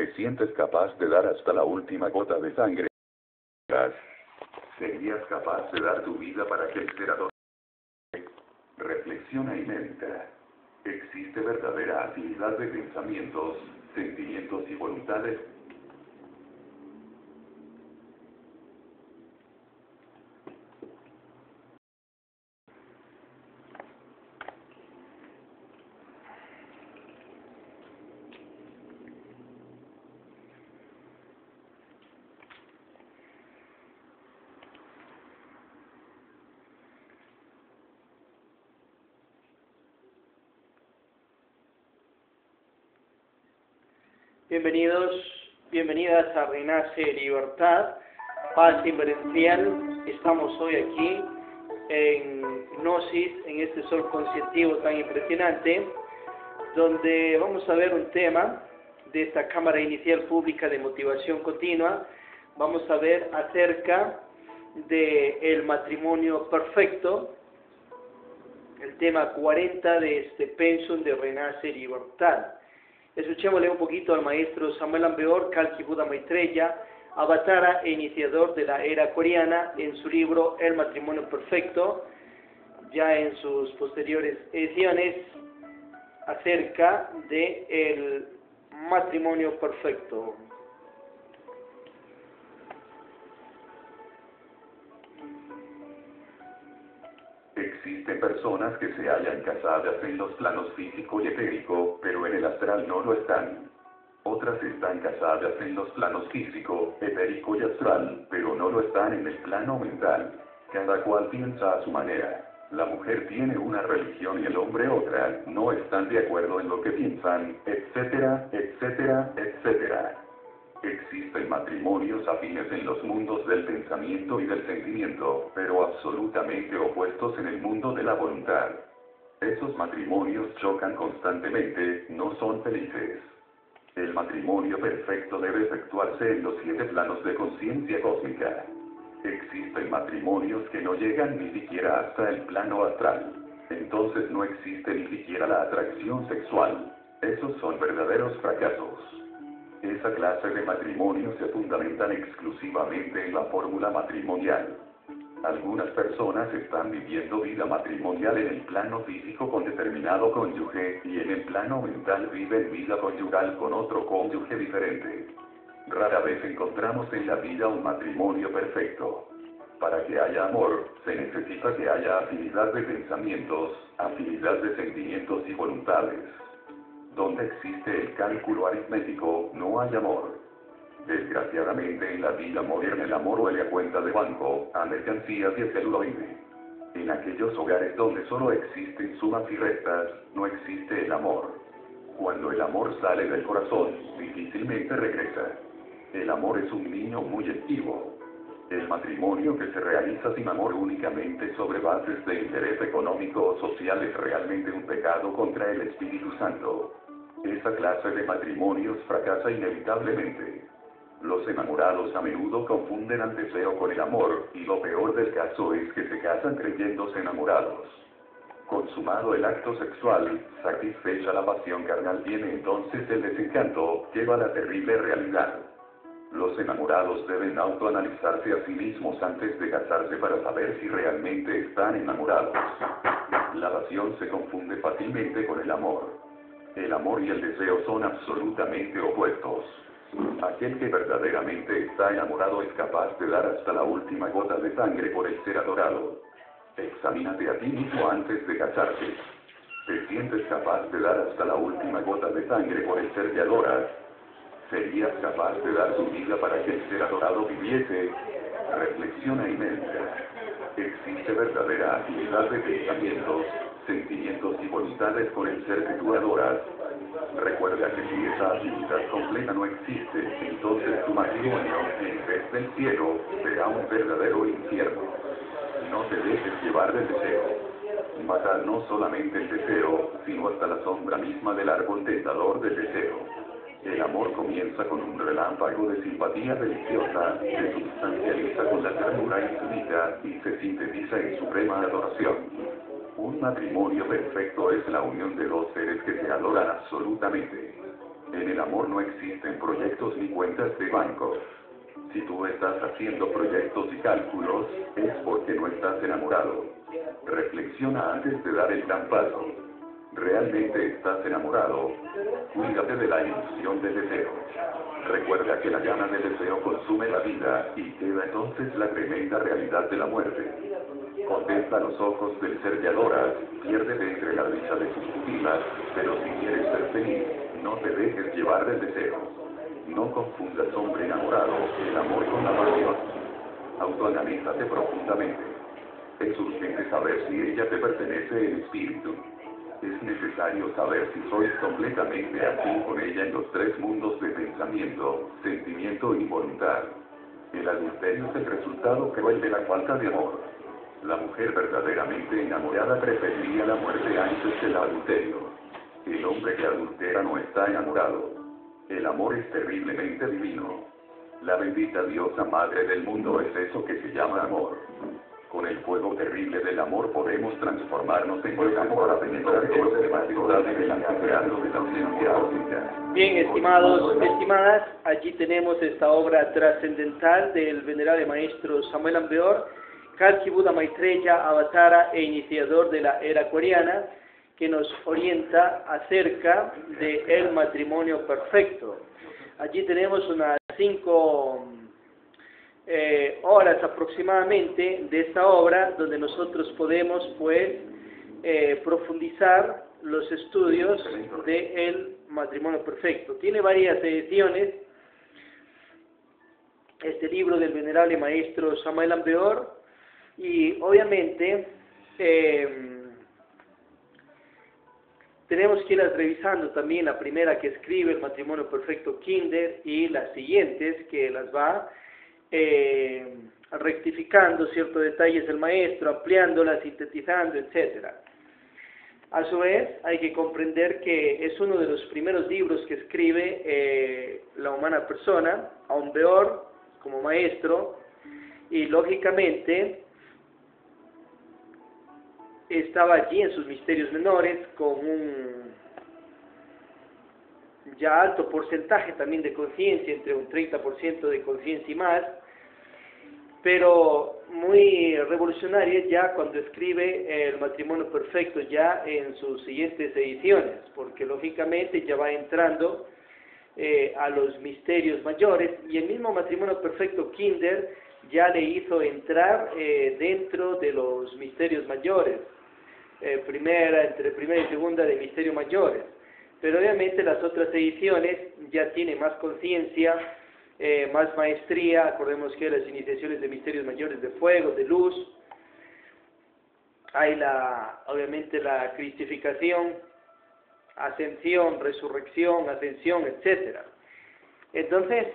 ¿Te sientes capaz de dar hasta la última gota de sangre? ¿Serías capaz de dar tu vida para que el ser adorado? Reflexiona y medita. ¿Existe verdadera afinidad de pensamientos, sentimientos y voluntades? Bienvenidas a Renace Libertad, Paz Inverencial. Estamos hoy aquí en Gnosis, en este sol conscientivo tan impresionante, donde vamos a ver un tema de esta Cámara Inicial Pública de Motivación Continua. Vamos a ver acerca del matrimonio perfecto, el tema 40 de este pensum de Renace Libertad. Escuchémosle un poquito al maestro Samuel Ambeor, Kalki Buda Maitreya, avatara e iniciador de la era coreana, en su libro El matrimonio perfecto, ya en sus posteriores ediciones, acerca de el matrimonio perfecto. Existen personas que se hallan casadas en los planos físico y etérico, pero en el astral no lo están. Otras están casadas en los planos físico, etérico y astral, pero no lo están en el plano mental. Cada cual piensa a su manera. La mujer tiene una religión y el hombre otra, no están de acuerdo en lo que piensan, etcétera, etcétera, etcétera. Existen matrimonios afines en los mundos del pensamiento y del sentimiento, pero absolutamente opuestos en el mundo de la voluntad. Esos matrimonios chocan constantemente, no son felices. El matrimonio perfecto debe efectuarse en los 7 planos de conciencia cósmica. Existen matrimonios que no llegan ni siquiera hasta el plano astral. Entonces no existe ni siquiera la atracción sexual. Esos son verdaderos fracasos. Esa clase de matrimonios se fundamentan exclusivamente en la fórmula matrimonial. Algunas personas están viviendo vida matrimonial en el plano físico con determinado cónyuge, y en el plano mental viven vida conyugal con otro cónyuge diferente. Rara vez encontramos en la vida un matrimonio perfecto. Para que haya amor, se necesita que haya afinidad de pensamientos, afinidad de sentimientos y voluntades. Donde existe el cálculo aritmético, no hay amor. Desgraciadamente en la vida moderna el amor huele a cuenta de banco, a mercancías y a celuloide. En aquellos hogares donde solo existen sumas y restas, no existe el amor. Cuando el amor sale del corazón, difícilmente regresa. El amor es un niño muy activo. El matrimonio que se realiza sin amor únicamente sobre bases de interés económico o social es realmente un pecado contra el Espíritu Santo. Esa clase de matrimonios fracasa inevitablemente. Los enamorados a menudo confunden al deseo con el amor, y lo peor del caso es que se casan creyéndose enamorados. Consumado el acto sexual, satisfecha la pasión carnal, viene entonces el desencanto, lleva la terrible realidad. Los enamorados deben autoanalizarse a sí mismos antes de casarse para saber si realmente están enamorados. La pasión se confunde fácilmente con el amor. El amor y el deseo son absolutamente opuestos. Aquel que verdaderamente está enamorado es capaz de dar hasta la última gota de sangre por el ser adorado. Examínate a ti mismo antes de casarte. ¿Te sientes capaz de dar hasta la última gota de sangre por el ser que adoras? ¿Serías capaz de dar tu vida para que el ser adorado viviese? Reflexiona y medita. ¿Existe verdadera afinidad de pensamientos, sentimientos y voluntades con el ser que tú adoras? Recuerda que si esa afinidad completa no existe, entonces tu matrimonio, en vez del cielo, será un verdadero infierno. No te dejes llevar del deseo. Mata no solamente el deseo, sino hasta la sombra misma del árbol tentador del deseo. El amor comienza con un relámpago de simpatía deliciosa, se sustancializa con la ternura infinita y se sintetiza en suprema adoración. Un matrimonio perfecto es la unión de dos seres que se adoran absolutamente. En el amor no existen proyectos ni cuentas de banco. Si tú estás haciendo proyectos y cálculos, es porque no estás enamorado. Reflexiona antes de dar el gran paso. ¿Realmente estás enamorado? Cuídate de la ilusión del deseo. Recuerda que la llama del deseo consume la vida y queda entonces la tremenda realidad de la muerte. Contempla los ojos del ser que adoras, piérdete entre la risa de sus pupilas, pero si quieres ser feliz, no te dejes llevar del deseo. No confundas hombre enamorado, el amor con la pasión. Autoanalízate profundamente. Es urgente saber si ella te pertenece en espíritu. Es necesario saber si sois completamente afín con ella en los tres mundos de pensamiento, sentimiento y voluntad. El adulterio es el resultado cruel de la falta de amor. La mujer verdaderamente enamorada preferiría la muerte antes que el adulterio. El hombre que adultera no está enamorado. El amor es terriblemente divino. La bendita diosa madre del mundo es eso que se llama amor. Con el fuego terrible del amor podemos transformarnos en el amor para penetrar todas las capacidades del anfiteatro de la ausencia cósmica. Bien, estimados, estimadas, allí tenemos esta obra trascendental del venerable maestro Samuel Ambeor, Kalki Buda Maitreya, avatara e iniciador de la era acuariana, que nos orienta acerca del matrimonio perfecto. Allí tenemos unas 5 horas aproximadamente de esta obra, donde nosotros podemos pues profundizar los estudios del matrimonio perfecto. Tiene varias ediciones este libro del venerable maestro Samuel Ambeor, y obviamente tenemos que irlas revisando también la primera que escribe el matrimonio perfecto Kinder y las siguientes que las va rectificando ciertos detalles del maestro, ampliándolas, sintetizando, etcétera. A su vez, hay que comprender que es uno de los primeros libros que escribe la humana persona, Ambeor como maestro, y lógicamente estaba allí en sus misterios menores con un ya alto porcentaje también de conciencia, entre un 30% de conciencia y más, pero muy revolucionaria ya cuando escribe el matrimonio perfecto ya en sus siguientes ediciones, porque lógicamente ya va entrando a los misterios mayores, y el mismo matrimonio perfecto Kinder ya le hizo entrar dentro de los misterios mayores, entre primera y segunda de misterios mayores, pero obviamente las otras ediciones ya tienen más conciencia, más maestría. Acordemos que las iniciaciones de misterios mayores de fuego, de luz, hay obviamente la cristificación, ascensión, resurrección, ascensión, etcétera. Entonces,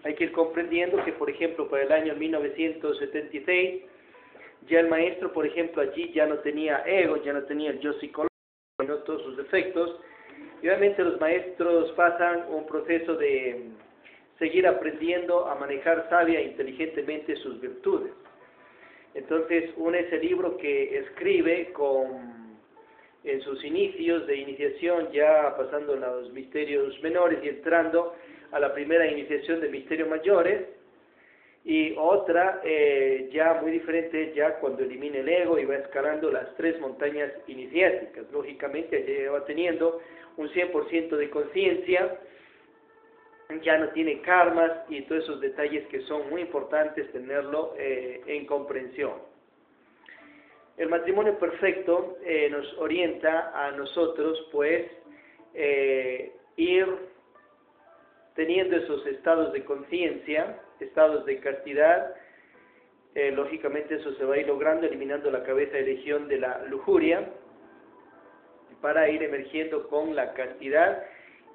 hay que ir comprendiendo que, por ejemplo, para el año 1976, ya el maestro, por ejemplo, allí ya no tenía ego, ya no tenía el yo psicológico, no todos sus defectos, y obviamente los maestros pasan un proceso de seguir aprendiendo a manejar sabia e inteligentemente sus virtudes. Entonces, ese libro que escribe en sus inicios de iniciación, ya pasando a los misterios menores y entrando a la primera iniciación de misterios mayores, y otra ya muy diferente, ya cuando elimina el ego y va escalando las 3 montañas iniciáticas. Lógicamente ya va teniendo un 100% de conciencia, ya no tiene karmas y todos esos detalles que son muy importantes tenerlo en comprensión. El matrimonio perfecto nos orienta a nosotros pues ir teniendo esos estados de conciencia, estados de castidad. Lógicamente eso se va a ir logrando eliminando la cabeza de legión de la lujuria para ir emergiendo con la castidad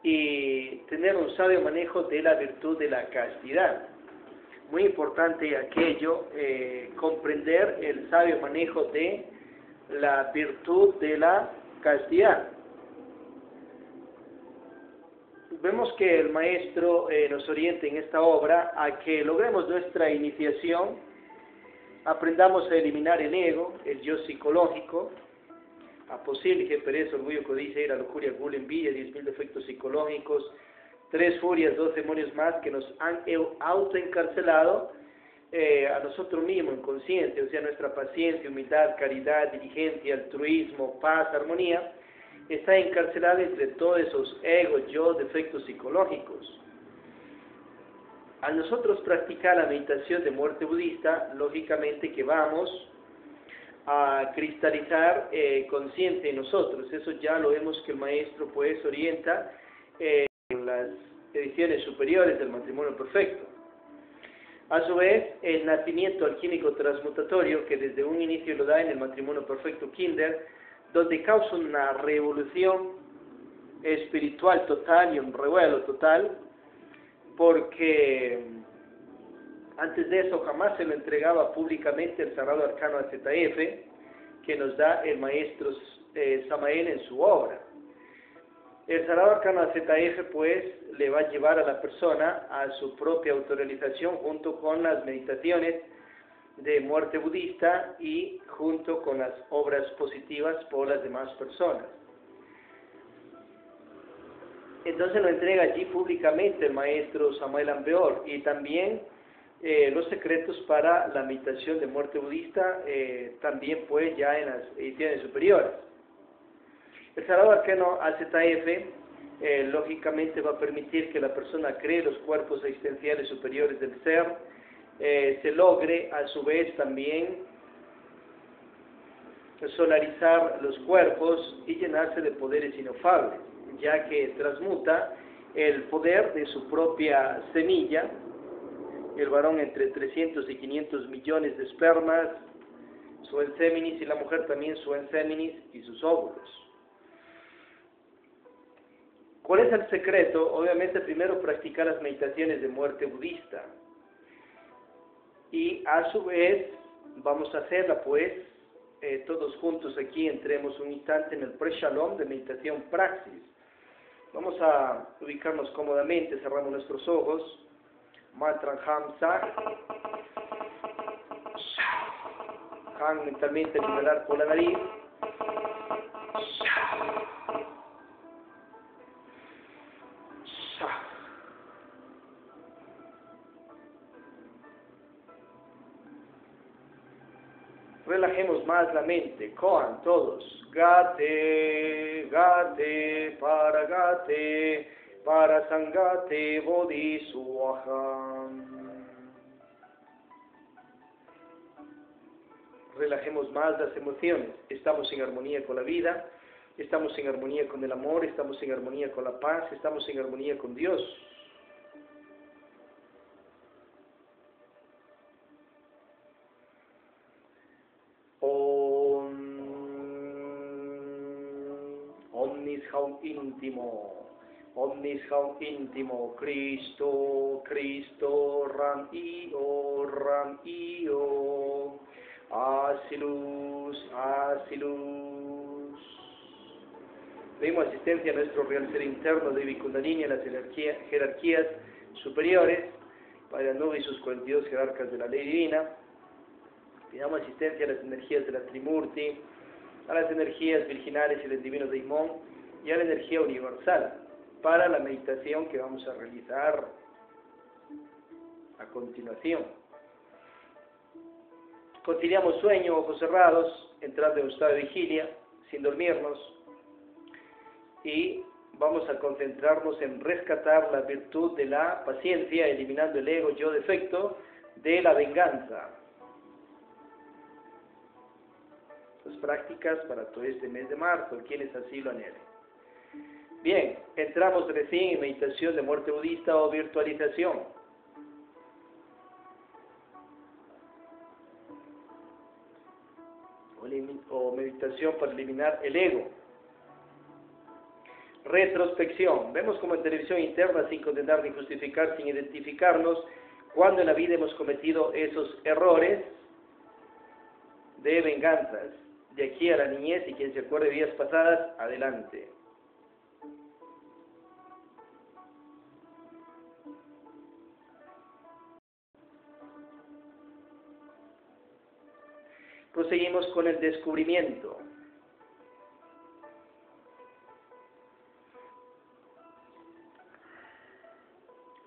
y tener un sabio manejo de la virtud de la castidad. Muy importante aquello, comprender el sabio manejo de la virtud de la castidad. Vemos que el maestro nos orienta en esta obra a que logremos nuestra iniciación, aprendamos a eliminar el ego, el yo psicológico, apocílige, pereza, orgullo, codicia, ira, lujuria, gula, envidia, 10.000 defectos psicológicos, 3 furias, 2 demonios más que nos han autoencarcelado a nosotros mismos, inconsciente, o sea, nuestra paciencia, humildad, caridad, diligencia, altruismo, paz, armonía, está encarcelada entre todos esos egos, yo, defectos psicológicos. Al nosotros practicar la meditación de muerte budista, lógicamente que vamos a cristalizar consciente en nosotros. Eso ya lo vemos que el maestro pues orienta en las ediciones superiores del matrimonio perfecto. A su vez, el nacimiento alquímico transmutatorio, que desde un inicio lo da en el matrimonio perfecto Kinder, donde causa una revolución espiritual total y un revuelo total, porque antes de eso jamás se lo entregaba públicamente el Sagrado Arcano AZF, que nos da el maestro Samael en su obra. El Sagrado Arcano AZF pues le va a llevar a la persona a su propia autorrealización junto con las meditaciones de muerte budista y junto con las obras positivas por las demás personas. Entonces lo entrega allí públicamente el maestro Samuel Ambeor, y también los secretos para la meditación de muerte budista, también pues ya en las ediciones superiores. El Sagrado Arcano AZF lógicamente va a permitir que la persona cree los cuerpos existenciales superiores del ser, se logre a su vez también solarizar los cuerpos y llenarse de poderes inofables, ya que transmuta el poder de su propia semilla, el varón entre 300 y 500 millones de espermas, su enseminis, y la mujer también su enseminis y sus óvulos. ¿Cuál es el secreto? Obviamente primero practicar las meditaciones de muerte budista, y a su vez vamos a hacerla pues todos juntos aquí. Entremos un instante en el Pre-Shalom de meditación praxis. Vamos a ubicarnos cómodamente, cerramos nuestros ojos. Mantran Ham Sah. Han mentalmente inhalar por la nariz. Relajemos más la mente. Koan todos. Gate, gate, para sangate, bodhiswaham. Relajemos más las emociones. Estamos en armonía con la vida, estamos en armonía con el amor, estamos en armonía con la paz, estamos en armonía con Dios. Omnis haum íntimo, Cristo, Cristo, Ram io, Asilus, Asilus. Pedimos asistencia a nuestro real ser interno de Vikundalini, a las jerarquías superiores, Padre Nube y sus 42 jerarcas de la ley divina. Pidamos asistencia a las energías de la Trimurti, a las energías virginales y del divino Daimon, y a la energía universal para la meditación que vamos a realizar a continuación. Conciliamos sueño, ojos cerrados, entrando en un estado de vigilia, sin dormirnos, y vamos a concentrarnos en rescatar la virtud de la paciencia, eliminando el ego, yo defecto, de la venganza. Las prácticas para todo este mes de marzo, quienes así lo anhelen. Bien, entramos recién en meditación de muerte budista o virtualización. O meditación para eliminar el ego. Retrospección. Vemos como en televisión interna, sin condenar ni justificar, sin identificarnos, cuando en la vida hemos cometido esos errores de venganzas. De aquí a la niñez, y quien se acuerde de vidas pasadas, adelante. Proseguimos con el descubrimiento.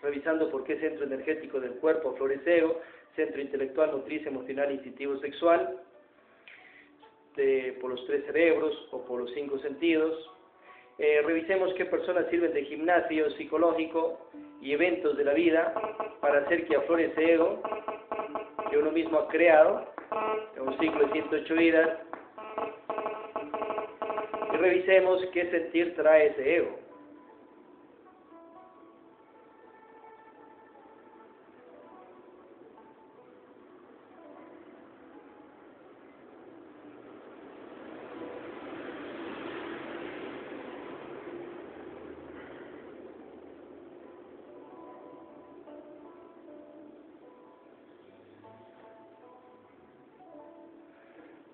revisando por qué centro energético del cuerpo florece ego, centro intelectual, motriz, emocional, instintivo, sexual, por los 3 cerebros o por los 5 sentidos. Revisemos qué personas sirven de gimnasio psicológico y eventos de la vida para hacer que aflore ese ego que uno mismo ha creado en un ciclo de 108 vidas. Y revisemos qué sentir trae ese ego.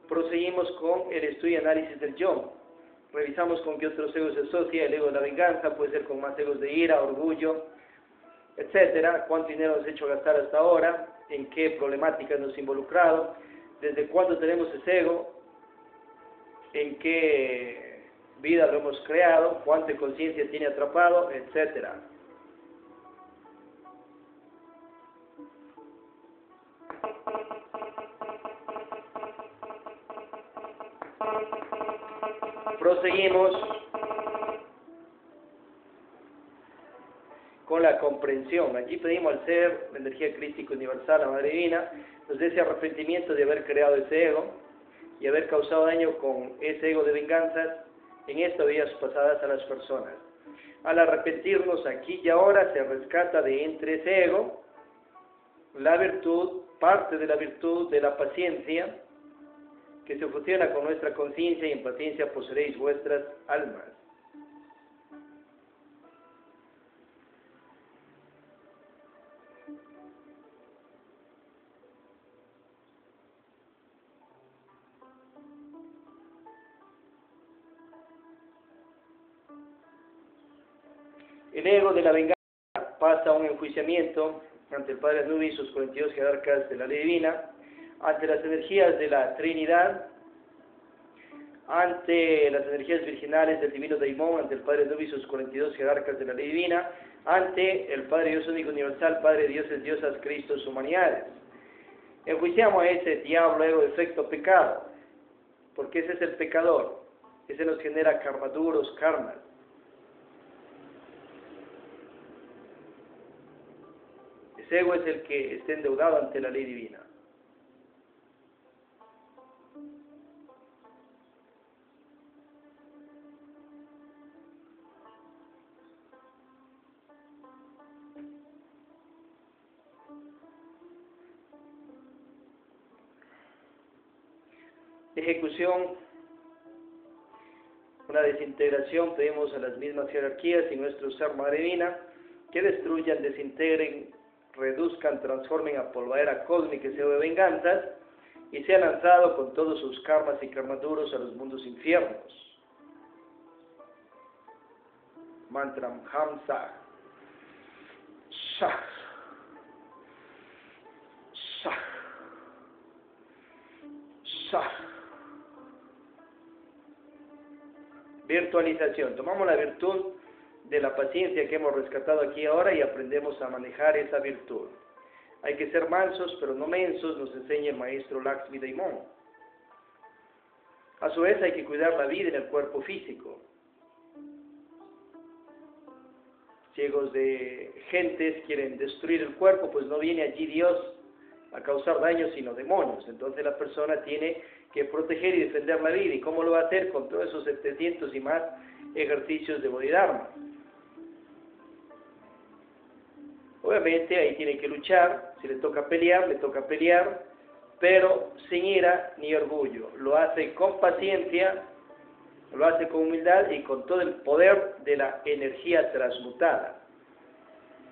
Proseguimos con el estudio y análisis del yo. Revisamos con qué otros egos se asocia. El ego de la venganza puede ser con más egos de ira, orgullo, etcétera. Cuánto dinero hemos hecho gastar hasta ahora, en qué problemáticas nos hemos involucrado, desde cuándo tenemos ese ego, en qué vida lo hemos creado, cuánta conciencia tiene atrapado, etcétera. Proseguimos con la comprensión. Allí pedimos al ser, la energía crística universal, la Madre Divina, nos dé ese arrepentimiento de haber creado ese ego y haber causado daño con ese ego de venganzas en estas vidas pasadas a las personas. Al arrepentirnos aquí y ahora se rescata de entre ese ego la virtud, parte de la virtud de la paciencia, que se fusiona con nuestra conciencia, y en paciencia poseeréis vuestras almas. El ego de la venganza pasa a un enjuiciamiento ante el Padre Anubis y sus 42 jerarcas de la ley divina, ante las energías de la Trinidad, ante las energías virginales del Divino Daimón, ante el Padre Anubis y sus 42 jerarcas de la ley divina, ante el Padre Dios único universal, Padre Dioses, Diosas, Cristos, humanidades. Enjuiciamos a ese diablo, ego, defecto, pecado, porque ese es el pecador, ese nos genera karma duros, karmas. Ese ego es el que está endeudado ante la ley divina. Ejecución, una desintegración. Pedimos a las mismas jerarquías y nuestro ser Madre Divina que destruyan, desintegren, reduzcan, transformen a polvadera cósmica ese ego de venganzas y sea lanzado con todos sus karmas y karmaduros a los mundos infiernos. Mantram Hamsa Shah Shah Shah. Virtualización. Tomamos la virtud de la paciencia que hemos rescatado aquí ahora y aprendemos a manejar esa virtud. Hay que ser mansos, pero no mensos, nos enseña el maestro Lakshmi Daimon. A su vez hay que cuidar la vida en el cuerpo físico. Ciegos de gentes quieren destruir el cuerpo, pues no viene allí Dios a causar daño, sino demonios. Entonces la persona tiene que proteger y defender la vida. ¿Y cómo lo va a hacer? Con todos esos 700 y más ejercicios de Bodhidharma. Obviamente ahí tiene que luchar. Si le toca pelear, pero sin ira ni orgullo. Lo hace con paciencia, lo hace con humildad y con todo el poder de la energía transmutada.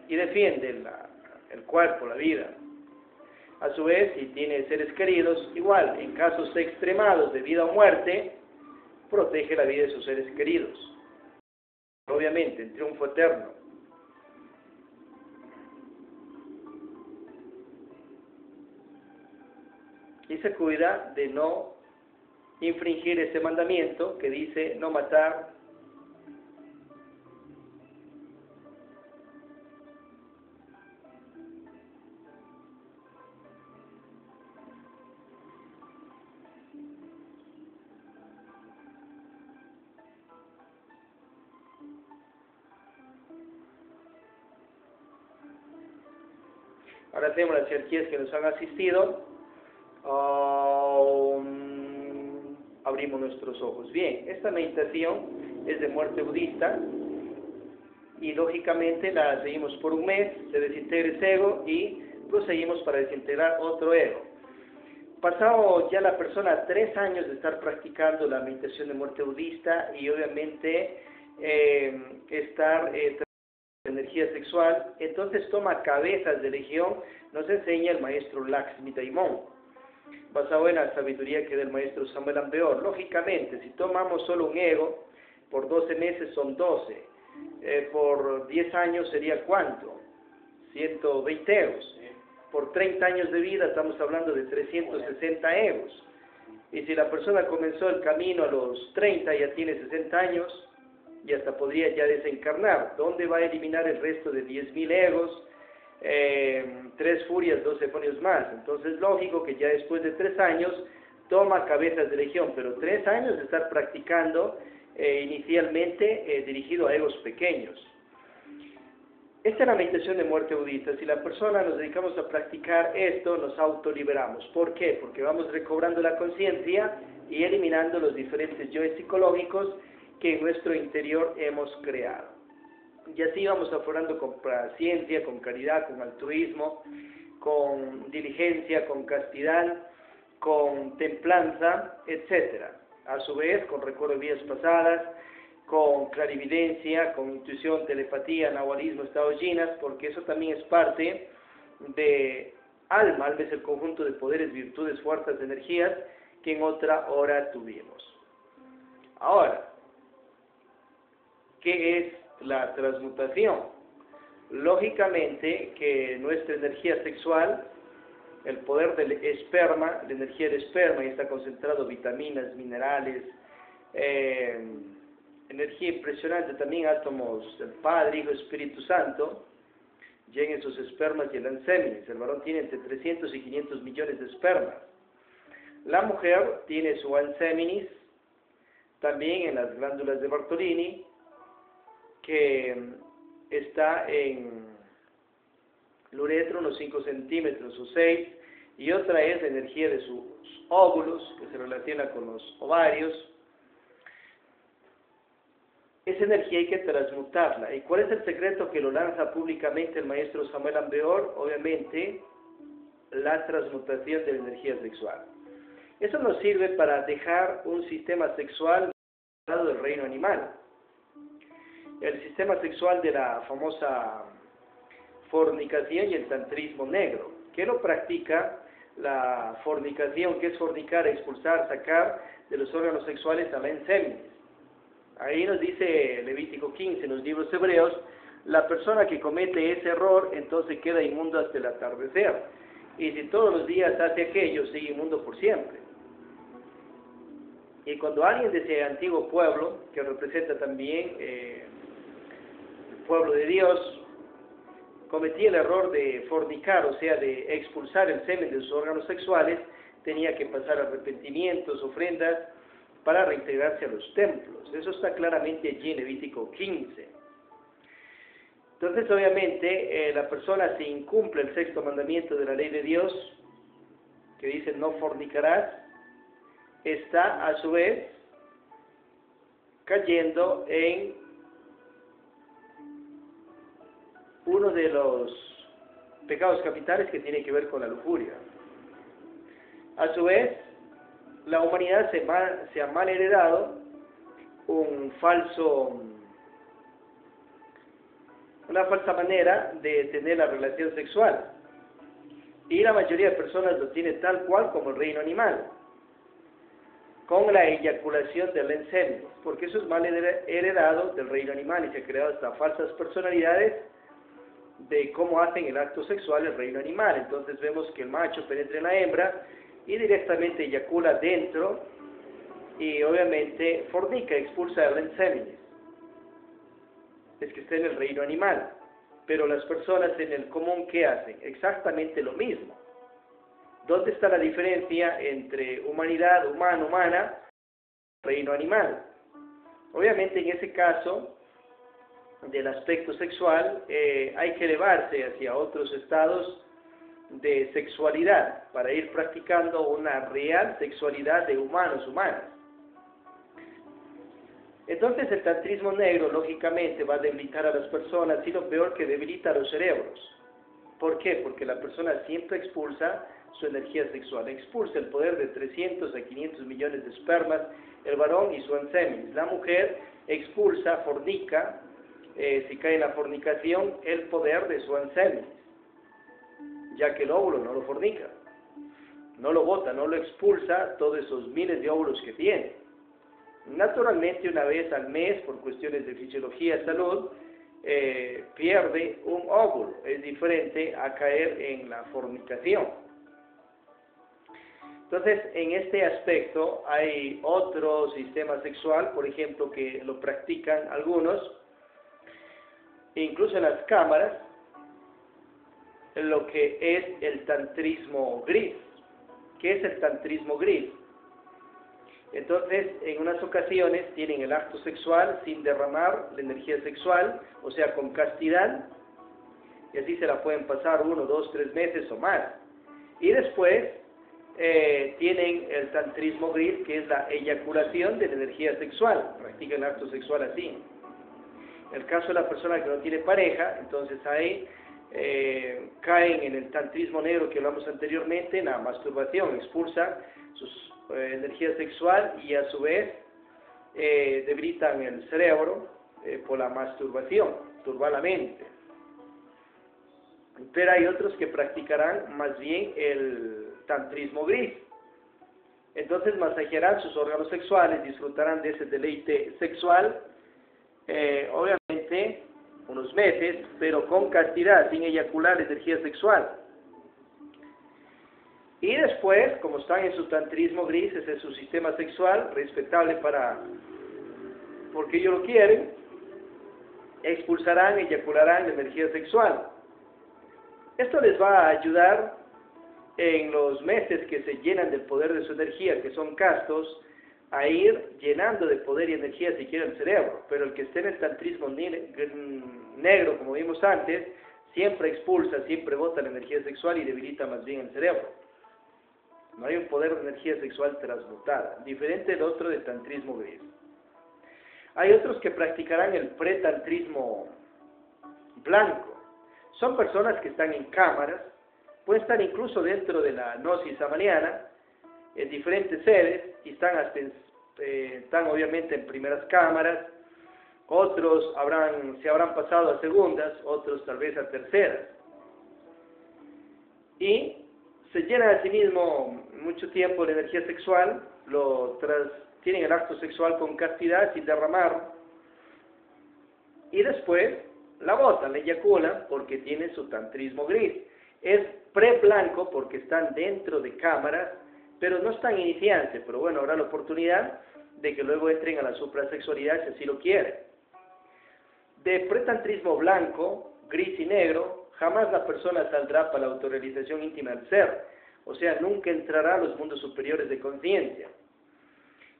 Y defiende el cuerpo, la vida. A su vez, si tiene seres queridos, igual, en casos extremados de vida o muerte, protege la vida de sus seres queridos. Obviamente, en triunfo eterno. Y se cuida de no infringir ese mandamiento que dice no matar, Ahora hacemos las jerarquías que nos han asistido. Abrimos nuestros ojos. Bien, esta meditación es de muerte budista y lógicamente la seguimos por un mes, se desintegra ese ego y proseguimos para desintegrar otro ego. Pasado ya la persona 3 años de estar practicando la meditación de muerte budista y obviamente estar energía sexual, entonces toma cabezas de legión, nos enseña el maestro Lakshmi Daimon, basado en la sabiduría que del maestro Samuel Ambeor. Lógicamente, si tomamos solo un ego, por 12 meses son 12, por 10 años sería ¿cuánto? 120 egos. Por 30 años de vida estamos hablando de 360 egos. Y si la persona comenzó el camino a los 30, ya tiene 60 años, y hasta podría ya desencarnar. ¿Dónde va a eliminar el resto de 10.000 egos? 3 furias, 2 demonios más. Entonces, lógico que ya después de 3 años toma cabezas de legión, pero 3 años de estar practicando inicialmente dirigido a egos pequeños. Esta es la meditación de muerte budista. Si la persona nos dedicamos a practicar esto, nos autoliberamos. ¿Por qué? Porque vamos recobrando la conciencia y eliminando los diferentes yoes psicológicos que en nuestro interior hemos creado. Y así vamos aflorando con paciencia, con caridad, con altruismo, con diligencia, con castidad, con templanza, etc. A su vez, con recuerdo de vidas pasadas, con clarividencia, con intuición, telepatía, nahualismo, estados yinas, porque eso también es parte de alma es el conjunto de poderes, virtudes, fuerzas, energías que en otra hora tuvimos. Ahora, ¿qué es la transmutación? Lógicamente que nuestra energía sexual, el poder del esperma, la energía del esperma, y está concentrado vitaminas, minerales, energía impresionante, también átomos del Padre, Hijo, Espíritu Santo, llegan esos espermas y el anseminis. El varón tiene entre 300 y 500 millones de espermas. La mujer tiene su anseminis también en las glándulas de Bartolini, que está en el uretro, unos 5 centímetros o 6, y otra es la energía de sus óvulos, que se relaciona con los ovarios. Esa energía hay que transmutarla. ¿Y cuál es el secreto que lo lanza públicamente el maestro Samuel Ambeor? Obviamente, la transmutación de la energía sexual. Eso nos sirve para dejar un sistema sexual del reino animal. El sistema sexual de la famosa fornicación y el tantrismo negro. ¿Qué lo practica? La fornicación, que es fornicar, expulsar, sacar de los órganos sexuales a la enseminis. Ahí nos dice Levítico 15 en los libros hebreos, la persona que comete ese error entonces queda inmundo hasta el atardecer. Y si todos los días hace aquello, sigue inmundo por siempre. Y cuando alguien de ese antiguo pueblo, que representa también el pueblo de Dios, cometía el error de fornicar, o sea, de expulsar el semen de sus órganos sexuales, tenía que pasar arrepentimientos, ofrendas, para reintegrarse a los templos. Eso está claramente allí en Levítico 15. Entonces, obviamente, la persona, si incumple el 6º mandamiento de la ley de Dios, que dice no fornicarás, está a su vez cayendo en uno de los pecados capitales que tiene que ver con la lujuria. A su vez, la humanidad se ha mal heredado una falsa manera de tener la relación sexual. Y la mayoría de personas lo tiene tal cual como el reino animal, con la eyaculación del enseminis, porque eso es mal heredado del reino animal y se ha creado hasta falsas personalidades de cómo hacen el acto sexual el reino animal. Entonces vemos que el macho penetra en la hembra y directamente eyacula dentro y obviamente fornica, expulsa el enseminis. Es que está en el reino animal. Pero las personas en el común, ¿qué hacen? Exactamente lo mismo. ¿Dónde está la diferencia entre humanidad, humana, reino animal? Obviamente en ese caso del aspecto sexual hay que elevarse hacia otros estados de sexualidad, para ir practicando una real sexualidad de humanos, humanas. Entonces el tantrismo negro, lógicamente, va a debilitar a las personas, y lo peor, que debilita a los cerebros. ¿Por qué? Porque la persona siempre expulsa su energía sexual, expulsa el poder de 300 a 500 millones de espermas, el varón y su anseminis. La mujer expulsa, fornica, si cae en la fornicación, el poder de su anseminis, ya que el óvulo no lo fornica, no lo bota, no lo expulsa todos esos miles de óvulos que tiene. Naturalmente, una vez al mes, por cuestiones de fisiología y salud, pierde un óvulo. Es diferente a caer en la fornicación. Entonces, en este aspecto hay otro sistema sexual, por ejemplo, que lo practican algunos, incluso en las cámaras, lo que es el tantrismo gris. ¿Qué es el tantrismo gris? Entonces, en unas ocasiones tienen el acto sexual sin derramar la energía sexual, o sea, con castidad, y así se la pueden pasar 1, 2, 3 meses o más. Y después tienen el tantrismo gris, que es la eyaculación de la energía sexual, practican el acto sexual así. En el caso de la persona que no tiene pareja, entonces ahí caen en el tantrismo negro que hablamos anteriormente, en la masturbación, expulsan sus energía sexual y a su vez debilitan el cerebro por la masturbación, turba la mente. Pero hay otros que practicarán más bien el tantrismo gris. Entonces masajearán sus órganos sexuales, disfrutarán de ese deleite sexual, obviamente unos meses, pero con castidad, sin eyacular energía sexual. Y después, como están en su tantrismo gris, ese es su sistema sexual, respetable porque ellos lo quieren, expulsarán, eyacularán la energía sexual. Esto les va a ayudar en los meses que se llenan del poder de su energía, que son castos, a ir llenando de poder y energía siquiera el cerebro. Pero el que esté en el tantrismo negro, como vimos antes, siempre expulsa, siempre bota la energía sexual y debilita más bien el cerebro. No hay un poder de energía sexual transmutada, diferente del otro de tantrismo gris. Hay otros que practicarán el pretantrismo blanco. Son personas que están en cámaras, pueden estar incluso dentro de la gnosis amaliana, en diferentes sedes, y están obviamente en primeras cámaras, otros se habrán pasado a segundas, otros tal vez a terceras. Y se llenan a sí mismo mucho tiempo de energía sexual, tienen el acto sexual con castidad, sin derramar, y después la botan, la eyaculan, porque tienen su tantrismo gris. Es pre-blanco porque están dentro de cámaras, pero no están iniciantes, pero bueno, habrá la oportunidad de que luego entren a la suprasexualidad si así lo quieren. De pretantrismo blanco, gris y negro, jamás la persona saldrá para la autorrealización íntima del ser, o sea, nunca entrará a los mundos superiores de conciencia.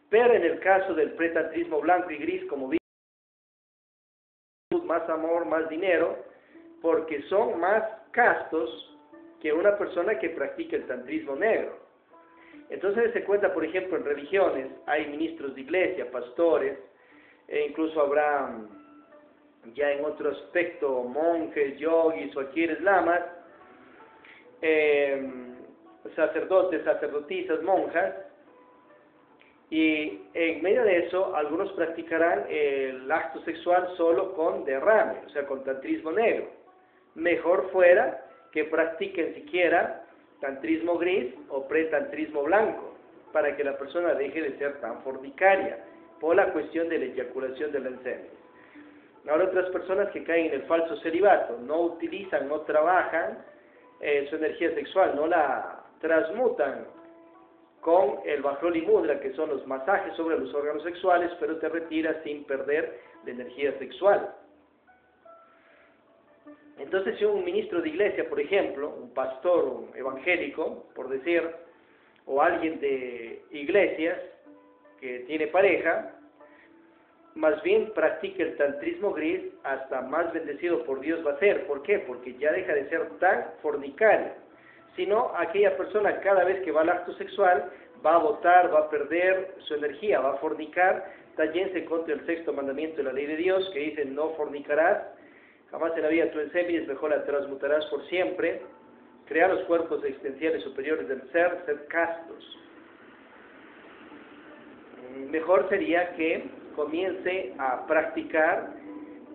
Pero en el caso del pretantrismo blanco y gris, como vimos, más amor, más dinero, porque son más castos que una persona que practica el tantrismo negro. Entonces se cuenta, por ejemplo, en religiones, hay ministros de iglesia, pastores, e incluso habrá ya en otro aspecto monjes, yogis, fakires, lamas, sacerdotes, sacerdotisas, monjas, y en medio de eso algunos practicarán el acto sexual solo con derrame, o sea, con tantrismo negro. Mejor fuera que practiquen siquiera tantrismo gris o pretantrismo blanco, para que la persona deje de ser tan fornicaria, por la cuestión de la eyaculación del anseminis. Ahora otras personas que caen en el falso celibato, no utilizan, no trabajan su energía sexual, no la transmutan con el Bajroli Mudra, que son los masajes sobre los órganos sexuales, pero te retiras sin perder la energía sexual. Entonces, si un ministro de iglesia, por ejemplo, un pastor, un evangélico, por decir, o alguien de iglesias que tiene pareja, más bien practica el tantrismo gris, hasta más bendecido por Dios va a ser. ¿Por qué? Porque ya deja de ser tan fornicario. sino aquella persona cada vez que va al acto sexual va a botar, va a perder su energía, va a fornicar, tallense contra el sexto mandamiento de la ley de Dios, que dice: no fornicarás, jamás en la vida tú enseñes, mejor la transmutarás por siempre, crear los cuerpos existenciales superiores del ser castos. Mejor sería que comience a practicar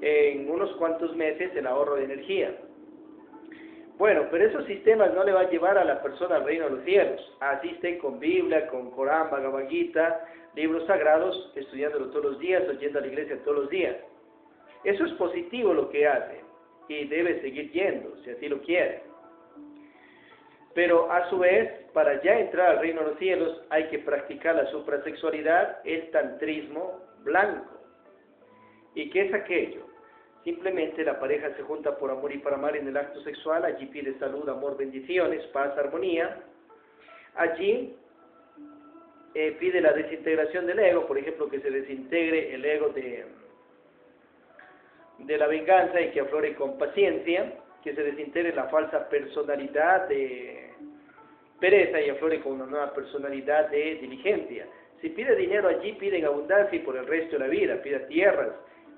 en unos cuantos meses el ahorro de energía. Bueno, pero esos sistemas no le va a llevar a la persona al reino de los cielos. Asiste con Biblia, con Corán, Bhagavad Gita, libros sagrados, estudiándolo todos los días, oyendo a la iglesia todos los días. Eso es positivo lo que hace y debe seguir yendo, si así lo quiere. Pero a su vez, para ya entrar al reino de los cielos, hay que practicar la suprasexualidad, el tantrismo blanco. ¿Y qué es aquello? Simplemente la pareja se junta por amor y para amar en el acto sexual, allí pide salud, amor, bendiciones, paz, armonía. Allí pide la desintegración del ego, por ejemplo, que se desintegre el ego de la venganza y que aflore con paciencia, que se desintegre la falsa personalidad de pereza y aflore con una nueva personalidad de diligencia. Si pide dinero allí, pide en abundancia y por el resto de la vida, pide tierras,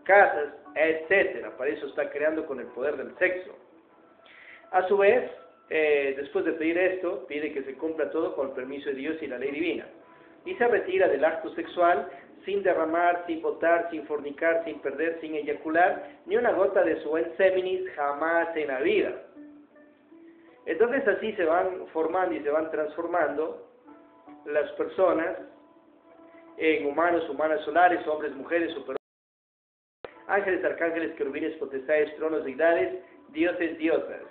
casas, etcétera. Para eso está creando con el poder del sexo. A su vez, después de pedir esto, pide que se cumpla todo con el permiso de Dios y la ley divina. Y se retira del acto sexual sin derramar, sin botar, sin fornicar, sin perder, sin eyacular, ni una gota de su enseminis jamás en la vida. Entonces así se van formando y se van transformando las personas en humanos, humanas solares, hombres, mujeres, superhombres, ángeles, arcángeles, querubines, potestades, tronos, deidades, dioses, diosas,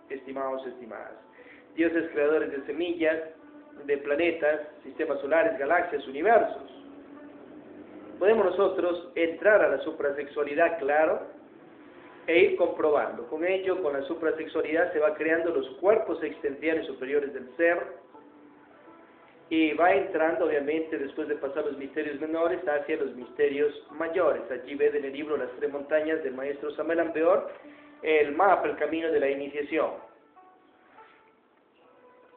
estimados, estimadas, dioses creadores de semillas, de planetas, sistemas solares, galaxias, universos. Podemos nosotros entrar a la suprasexualidad, claro, e ir comprobando. Con ello, con la suprasexualidad se va creando los cuerpos existenciales superiores del ser y va entrando, obviamente, después de pasar los misterios menores, hacia los misterios mayores. Allí ven en el libro Las Tres Montañas del maestro Samuel Ambeor el mapa, el camino de la iniciación.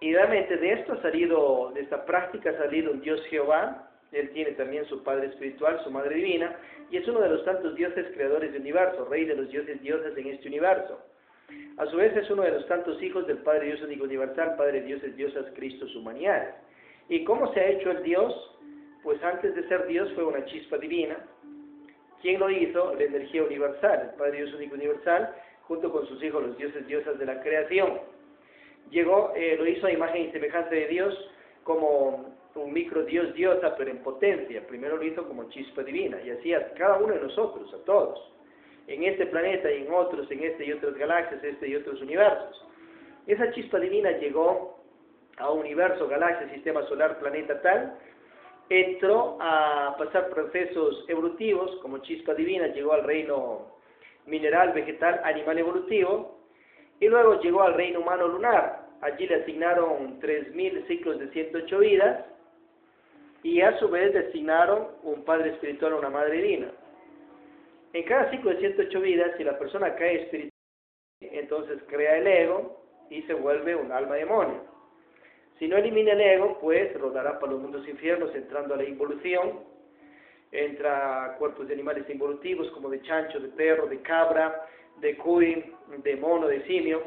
Y realmente de esto ha salido, de esta práctica ha salido un Dios Jehová. Él tiene también su Padre Espiritual, su Madre Divina, y es uno de los tantos dioses creadores del universo, Rey de los dioses diosas en este universo. A su vez es uno de los tantos hijos del Padre Dios único universal, Padre de dioses diosas, Cristo, su humanidad. ¿Y cómo se ha hecho el Dios? Pues antes de ser Dios fue una chispa divina. ¿Quién lo hizo? La energía universal, el Padre Dios único universal, junto con sus hijos, los dioses diosas de la creación. Llegó, lo hizo a imagen y semejanza de Dios como un micro Dios diosa, pero en potencia. Primero lo hizo como chispa divina, y así a cada uno de nosotros, a todos, en este planeta y en otros, en este y otras galaxias, este y otros universos. Esa chispa divina llegó a un universo, galaxia, sistema solar, planeta tal, entró a pasar procesos evolutivos, como chispa divina, llegó al reino mineral, vegetal, animal evolutivo, y luego llegó al reino humano lunar. Allí le asignaron 3.000 ciclos de 108 vidas, y a su vez le asignaron un padre espiritual o una madre divina. En cada ciclo de 108 vidas, si la persona cae espiritual, entonces crea el ego y se vuelve un alma demonio. Si no elimina el ego, pues rodará para los mundos infiernos, entrando a la involución. Entra a cuerpos de animales involutivos, como de chancho, de perro, de cabra, de cuy, de mono, de simio.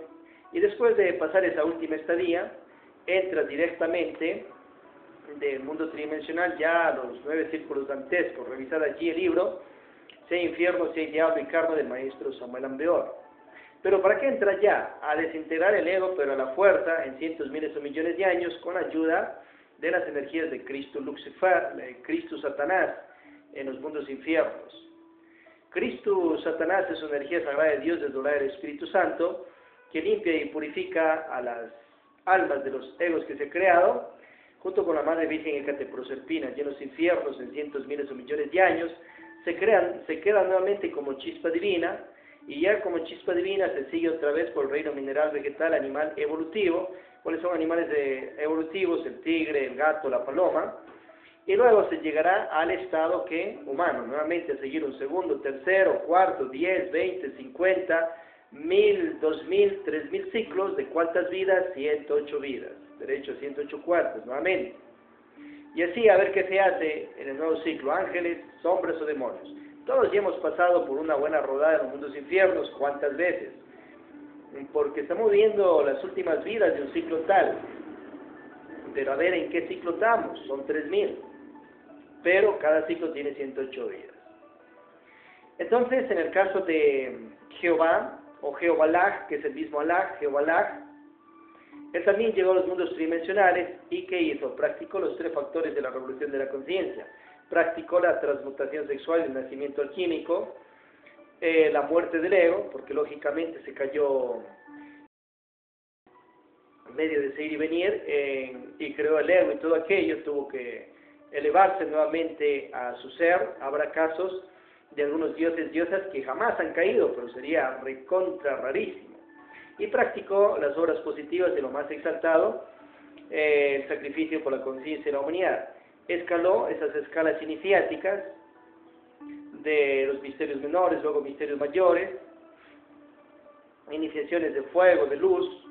Y después de pasar esa última estadía, entra directamente del mundo tridimensional ya a los 9 círculos dantescos. Revisad allí el libro, Si hay infierno, si hay diablo y karma, del maestro Samuel Ambeor. Pero ¿para qué entra ya? A desintegrar el ego, pero a la fuerza, en cientos, miles o millones de años, con ayuda de las energías de Cristo Lucifer, de Cristo Satanás, en los mundos infiernos. Cristo Satanás es una energía sagrada de Dios desdoblada del Espíritu Santo, que limpia y purifica a las almas de los egos que se ha creado, junto con la Madre Virgen Hecateproserpina, y en los infiernos, en cientos, miles o millones de años, se quedan nuevamente como chispa divina, y ya como chispa divina se sigue otra vez por el reino mineral, vegetal, animal, evolutivo. ¿Cuáles son animales evolutivos? El tigre, el gato, la paloma. Y luego se llegará al estado humano, nuevamente a seguir un segundo, tercero, cuarto, 10, 20, 50, 1000, 2000, 3000 ciclos. ¿De cuántas vidas? 108 vidas. Derecho a 108 cuartos, nuevamente. Y así a ver qué se hace en el nuevo ciclo, ángeles, sombras o demonios. Todos ya hemos pasado por una buena rodada en los mundos infiernos, ¿cuántas veces? Porque estamos viendo las últimas vidas de un ciclo tal. Pero a ver en qué ciclo estamos, son 3000. Pero cada ciclo tiene 108 vidas. Entonces, en el caso de Jehová, o Jehobalaj, que es el mismo Alaj, Jehobalaj, él también llegó a los mundos tridimensionales y ¿qué hizo? Practicó los 3 factores de la revolución de la conciencia. Practicó la transmutación sexual y el nacimiento alquímico, la muerte del ego, porque lógicamente se cayó en medio de ese ir y venir y creó el ego y todo aquello, tuvo que elevarse nuevamente a su ser. Habrá casos de algunos dioses, diosas que jamás han caído, pero sería recontra rarísimo. Y practicó las obras positivas de lo más exaltado, el sacrificio por la conciencia de la humanidad. Escaló esas escalas iniciáticas de los misterios menores, luego misterios mayores, iniciaciones de fuego, de luz,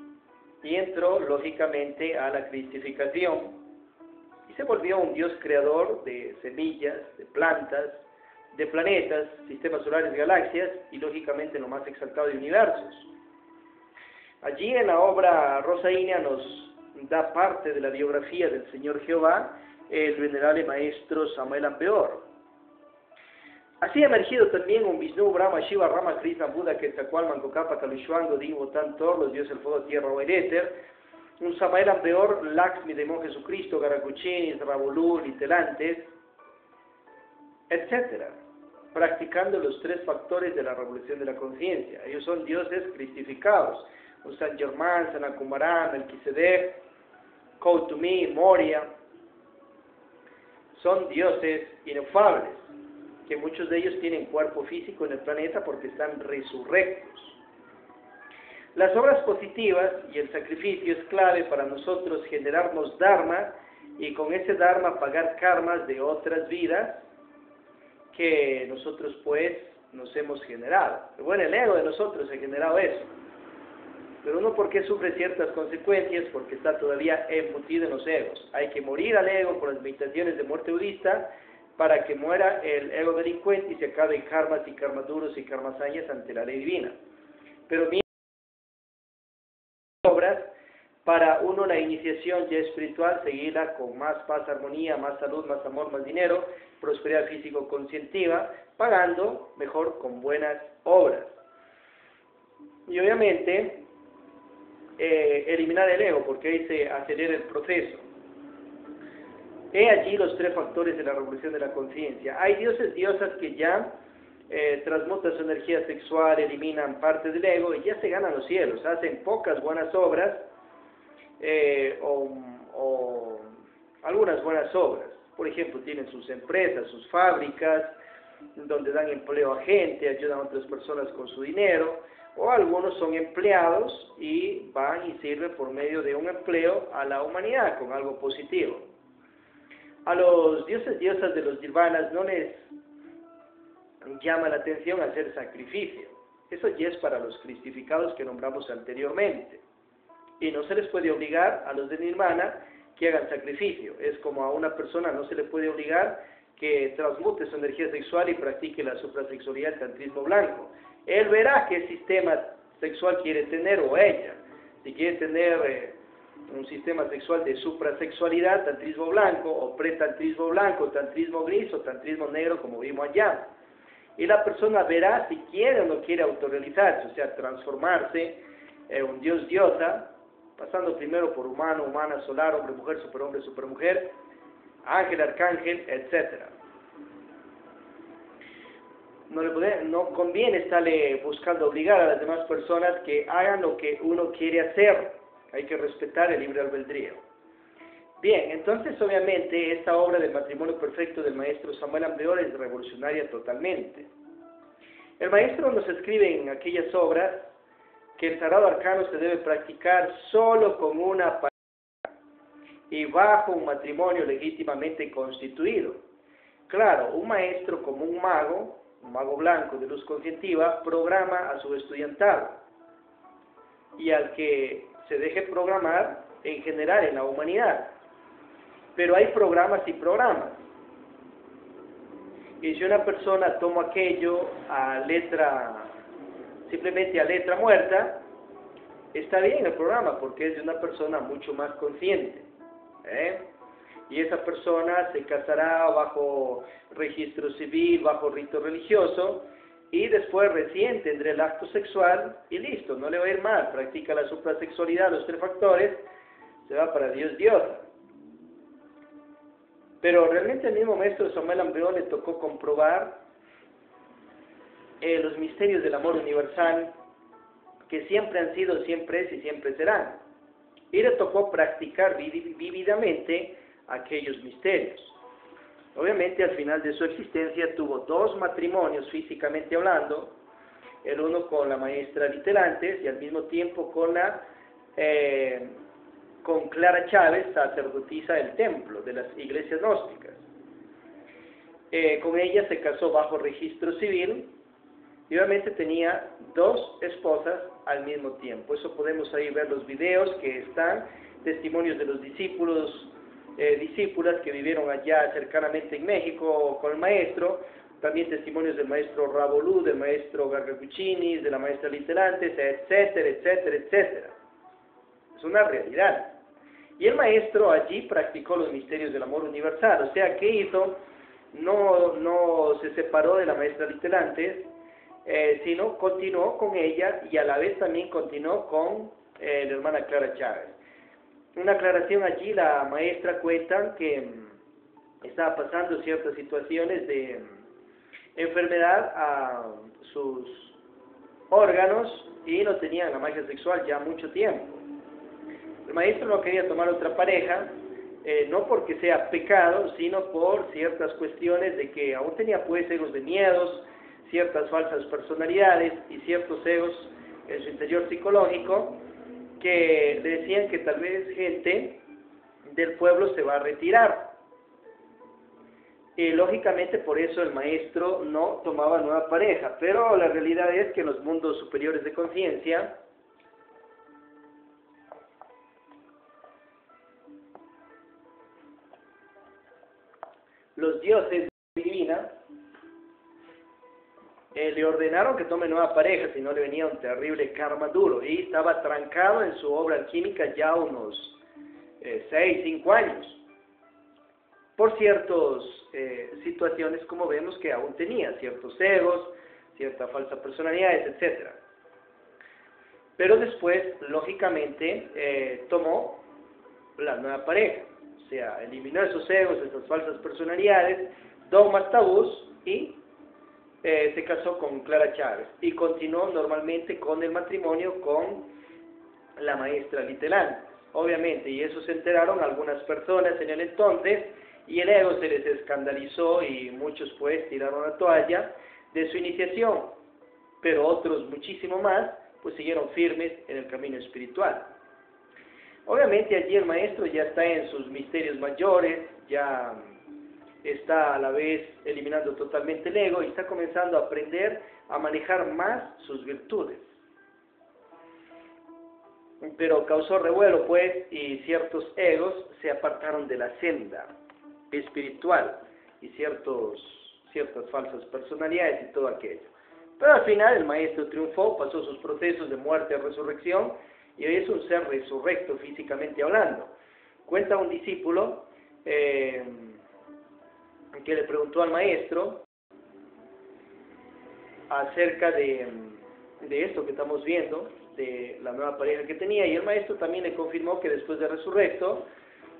y entró lógicamente a la cristificación y se volvió un Dios creador de semillas, de plantas, de planetas, sistemas solares, galaxias y lógicamente lo más exaltado de universos. Allí en la obra Rosa Inia nos da parte de la biografía del Señor Jehová, el venerable maestro Samael Aun Weor. Así ha emergido también un Vishnu, Brahma, Shiva, Rama, Krishna, Buda, Quetzalcóatl, Manco-Cápac, Calishwan, Godín, Botán, Thor, los dioses del fuego, tierra o el éter, un Samael Aun Weor, Lakshmi, Demon Jesucristo, Garacuchinis, Rabolú, Litelantes, etc., practicando los 3 factores de la revolución de la conciencia. Ellos son dioses cristificados, un San Germán, San Acumarán, Melquisedec, Koutumí, Moria. Son dioses inefables, que muchos de ellos tienen cuerpo físico en el planeta porque están resurrectos. Las obras positivas y el sacrificio es clave para nosotros generarnos dharma y con ese dharma pagar karmas de otras vidas que nosotros pues nos hemos generado. Bueno, el ego de nosotros ha generado eso. Pero uno, ¿por qué sufre ciertas consecuencias? Porque está todavía embutido en los egos. Hay que morir al ego con las meditaciones de muerte budista para que muera el ego delincuente y se acaben karmas y karmaduros y karmasañas ante la ley divina. Pero obras para uno la iniciación ya espiritual, seguirla con más paz, armonía, más salud, más amor, más dinero, prosperidad físico-conscientiva, pagando mejor con buenas obras. Y obviamente eliminar el ego, porque ahí se acelera el proceso. He allí los 3 factores de la revolución de la conciencia. Hay dioses, diosas que ya transmutan su energía sexual, eliminan parte del ego y ya se ganan los cielos, hacen pocas buenas obras o algunas buenas obras. Por ejemplo, tienen sus empresas, sus fábricas, donde dan empleo a gente, ayudan a otras personas con su dinero, o algunos son empleados y van y sirven por medio de un empleo a la humanidad con algo positivo. A los dioses, diosas de los nirvanas no les llama la atención hacer sacrificio. Eso ya es para los cristificados que nombramos anteriormente. Y no se les puede obligar a los de nirvana que hagan sacrificio. Es como a una persona no se le puede obligar que transmute su energía sexual y practique la suprasexualidad, el tantrismo blanco. Él verá qué sistema sexual quiere tener, o ella. Si quiere tener un sistema sexual de suprasexualidad, tantrismo blanco, o pretantrismo blanco, tantrismo gris o tantrismo negro, como vimos allá. Y la persona verá si quiere o no quiere autorrealizarse, o sea, transformarse en un dios, diosa, pasando primero por humano, humana, solar, hombre, mujer, supermujer, ángel, arcángel, etc. No conviene estarle buscando obligar a las demás personas que hagan lo que uno quiere hacer. Hay que respetar el libre albedrío. Bien, entonces obviamente esta obra del matrimonio perfecto del maestro Samael Aun Weor es revolucionaria totalmente. El maestro nos escribe en aquellas obras que el sagrado arcano se debe practicar solo con una pareja y bajo un matrimonio legítimamente constituido. Claro, un maestro como un mago blanco de luz conscientiva, programa a su estudiantado. y al que se deje programar en general en la humanidad. Pero hay programas y programas. Y si una persona toma aquello simplemente a letra muerta, está bien el programa, porque es de una persona mucho más consciente. Y esa persona se casará bajo registro civil, bajo rito religioso, y después recién tendrá el acto sexual, y listo, no le va a ir mal, practica la suprasexualidad, los 3 factores, se va para Dios diosa. Pero realmente al mismo maestro Samuel Ambrión le tocó comprobar los misterios del amor universal, que siempre han sido, siempre es y siempre serán. Y le tocó practicar vívidamente aquellos misterios. Obviamente al final de su existencia tuvo 2 matrimonios físicamente hablando, el uno con la maestra Litelantes y al mismo tiempo con Clara Chávez, sacerdotisa del templo de las iglesias gnósticas. Con ella se casó bajo registro civil y obviamente tenía 2 esposas al mismo tiempo. Eso podemos ahí ver los videos que están, testimonios de los discípulas que vivieron allá cercanamente en México con el maestro, también testimonios del maestro Rabolú, del maestro Gargacuchinis, de la maestra Litelantes, etcétera, etcétera, etcétera. Es una realidad. Y el maestro allí practicó los misterios del amor universal, o sea, ¿qué hizo? No se separó de la maestra Litelantes, sino continuó con ella y a la vez también continuó con la hermana Clara Chávez. Una aclaración allí, la maestra cuenta que estaba pasando ciertas situaciones de enfermedad a sus órganos y no tenían la magia sexual ya mucho tiempo. El maestro no quería tomar otra pareja, no porque sea pecado, sino por ciertas cuestiones de que aún tenía pues egos de miedos, ciertas falsas personalidades y ciertos egos en su interior psicológico que le decían que tal vez gente del pueblo se va a retirar. Lógicamente por eso el maestro no tomaba nueva pareja, pero la realidad es que en los mundos superiores de conciencia los dioses divina le ordenaron que tome nueva pareja, si no le venía un terrible karma duro, y estaba trancado en su obra alquímica ya unos 6, 5 años, por ciertas situaciones como vemos que aún tenía, ciertos egos, cierta falsa personalidades, etc. Pero después, lógicamente, tomó la nueva pareja, o sea, eliminó esos egos, esas falsas personalidades, dogmas, tabús, y se casó con Clara Chávez y continuó normalmente con el matrimonio con la maestra Litelantes, obviamente, y eso se enteraron algunas personas en el entonces y el ego se les escandalizó y muchos pues tiraron la toalla de su iniciación, pero otros muchísimo más pues siguieron firmes en el camino espiritual. Obviamente allí el maestro ya está en sus misterios mayores, ya está a la vez eliminando totalmente el ego y está comenzando a aprender a manejar más sus virtudes. Pero causó revuelo pues y ciertos egos se apartaron de la senda espiritual y ciertas falsas personalidades y todo aquello. Pero al final el maestro triunfó, pasó sus procesos de muerte a resurrección y hoy es un ser resurrecto físicamente hablando. Cuenta un discípulo que le preguntó al maestro acerca de esto que estamos viendo, de la nueva pareja que tenía, y el maestro también le confirmó que después de resurrecto,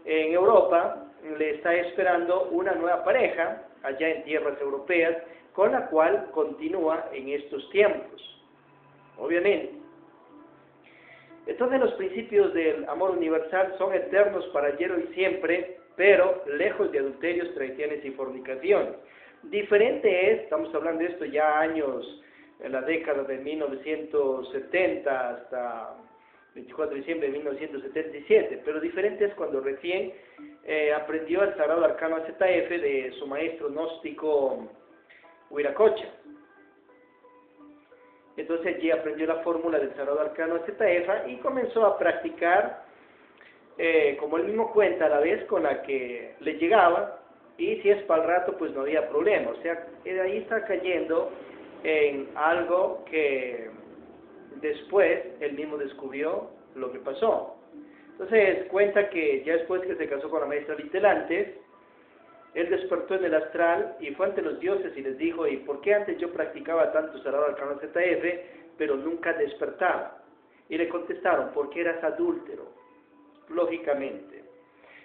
en Europa le está esperando una nueva pareja, allá en tierras europeas, con la cual continúa en estos tiempos, obviamente. Entonces los principios del amor universal son eternos para ayer y siempre, pero lejos de adulterios, traiciones y fornicaciones. Diferente es, estamos hablando de esto ya años, en la década de 1970 hasta 24 de diciembre de 1977, pero diferente es cuando recién aprendió el Sagrado Arcano AZF de su maestro gnóstico Huiracocha. Entonces allí aprendió la fórmula del sagrado arcano ZF y comenzó a practicar, como él mismo cuenta, a la vez con la que le llegaba, y si es para el rato, pues no había problema. O sea, ahí está cayendo en algo que después él mismo descubrió lo que pasó. Entonces cuenta que ya después que se casó con la maestra Litelantes, él despertó en el astral y fue ante los dioses y les dijo: ¿y por qué antes yo practicaba tanto sagrado arcano ZF, pero nunca despertaba? Y le contestaron: porque eras adúltero. Lógicamente.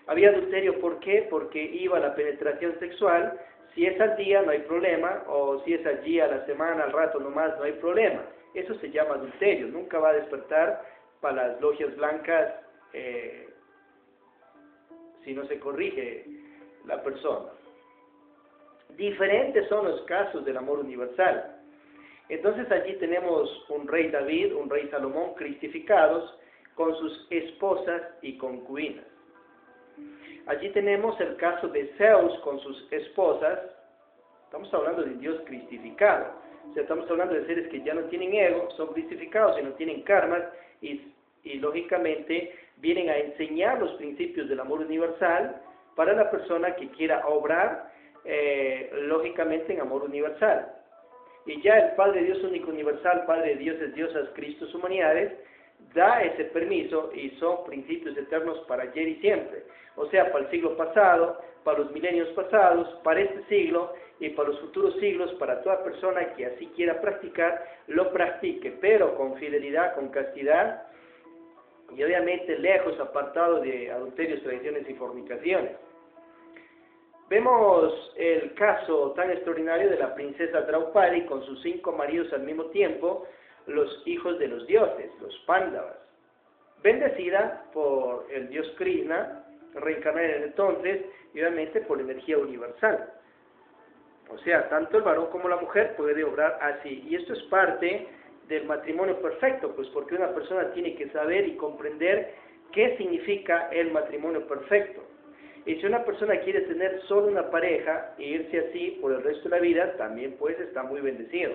Había adulterio, ¿por qué? Porque iba a la penetración sexual. Si es al día no hay problema, o si es allí a la semana, al rato nomás, no hay problema. Eso se llama adulterio. Nunca va a despertar para las logias blancas si no se corrige la persona. Diferentes son los casos del amor universal. Entonces allí tenemos un rey David, un rey Salomón cristificados con sus esposas y concubinas. Allí tenemos el caso de Zeus con sus esposas. Estamos hablando de Dios cristificado. O sea, estamos hablando de seres que ya no tienen ego, son cristificados y no tienen karmas y lógicamente vienen a enseñar los principios del amor universal para la persona que quiera obrar lógicamente en amor universal. Y ya el Padre Dios único universal, Padre de dioses, diosas, Cristos, humanidades, da ese permiso y son principios eternos para ayer y siempre. O sea, para el siglo pasado, para los milenios pasados, para este siglo y para los futuros siglos, para toda persona que así quiera practicar, lo practique, pero con fidelidad, con castidad y obviamente lejos, apartado de adulterios, traiciones y fornicaciones. Vemos el caso tan extraordinario de la princesa Draupadi con sus 5 maridos al mismo tiempo, los hijos de los dioses, los Pándavas, bendecida por el dios Krishna, reencarnada en entonces, y obviamente por la energía universal. O sea, tanto el varón como la mujer puede obrar así, y esto es parte del matrimonio perfecto, pues porque una persona tiene que saber y comprender qué significa el matrimonio perfecto. Y si una persona quiere tener solo una pareja e irse así por el resto de la vida, también pues está muy bendecido.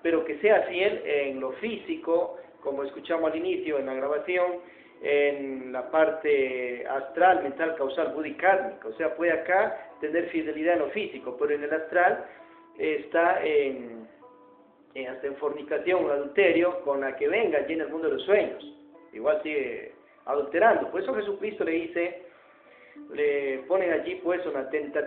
Pero que sea fiel en lo físico, como escuchamos al inicio en la grabación, en la parte astral, mental, causal, budicármica. O sea, puede acá tener fidelidad en lo físico, pero en el astral está hasta en fornicación o adulterio con la que venga allí en el mundo de los sueños. Igual sigue adulterando. Por eso Jesucristo le dice, le ponen allí pues una tentación